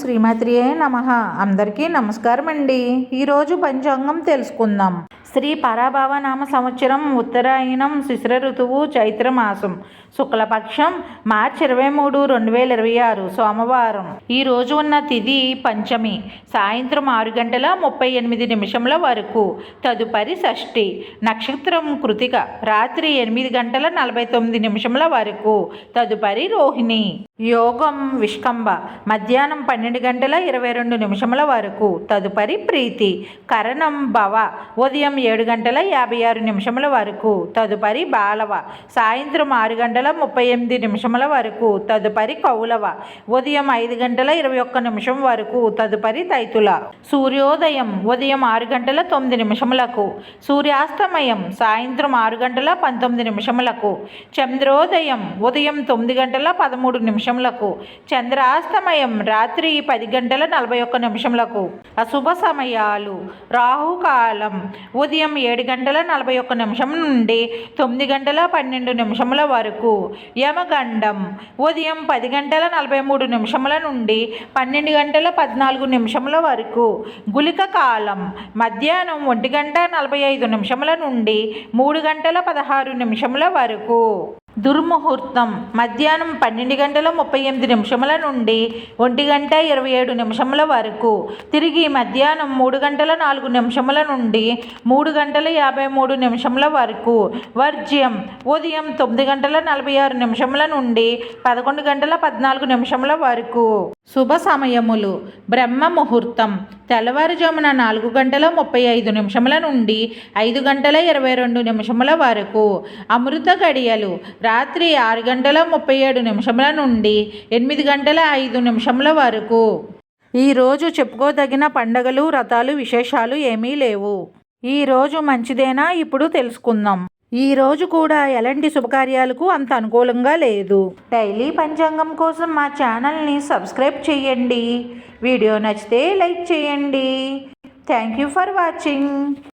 శ్రీమాత్రియే నమః. అందరికీ నమస్కారం అండి. ఈరోజు పంచాంగం తెలుసుకుందాం. శ్రీ పరాభవనామ సంవత్సరం, ఉత్తరాయణం, శిశిర ఋతువు, చైత్రమాసం, శుక్లపక్షం, మార్చి 23, 2026 సోమవారం. ఈ రోజు ఉన్న తిథి పంచమి, సాయంత్రం 6:38 వరకు. తదుపరి షష్ఠి. నక్షత్రం కృతిక, రాత్రి 8:49 వరకు. తదుపరి రోహిణి. యోగం విష్కంభ, మధ్యాహ్నం 12:22 వరకు. తదుపరి ప్రీతి. కరణం భవ, ఉదయం 7:56 వరకు. తదుపరి బాలవ, సాయంత్రం 6:38 వరకు. తదుపరి కౌలవ, ఉదయం 5:21 వరకు. తదుపరి తైతుల. సూర్యోదయం ఉదయం 6:09. సూర్యాస్తమయం సాయంత్రం 6:19. చంద్రోదయం ఉదయం 9:13. చంద్రాస్తమయం రాత్రి 10:41. అశుభ సమయాలు: రాహుకాలం ఉదయం 7:41 నుండి 9:12 వరకు. యమగండం ఉదయం 10:43 నుండి 12:14 వరకు. గుళిక కాలం మధ్యాహ్నం 1:45 నుండి 3:16 వరకు. దుర్ముహూర్తం మధ్యాహ్నం 12:38 నుండి 1:27 వరకు. తిరిగి మధ్యాహ్నం 3:04 నుండి 3:53 వరకు. వర్జ్యం ఉదయం 9:46 నుండి 11:14 వరకు. శుభ సమయములు: బ్రహ్మ ముహూర్తం తెల్లవారుజామున 4:35 నుండి 5:22 వరకు. అమృత గడియలు రాత్రి 6:37 నుండి 8:05 వరకు. ఈరోజు చెప్పుకోదగిన పండగలు, వ్రతాలు, విశేషాలు ఏమీ లేవు. ఈరోజు మంచిదేనా? ఇప్పుడు తెలుసుకుందాం. ఈ రోజు కూడా ఎలాంటి శుభకార్యాలకు అంత అనుకూలంగా లేదు. డైలీ పంచాంగం కోసం మా ఛానల్ని సబ్స్క్రైబ్ చేయండి. వీడియో నచ్చితే లైక్ చేయండి. Thank you for watching.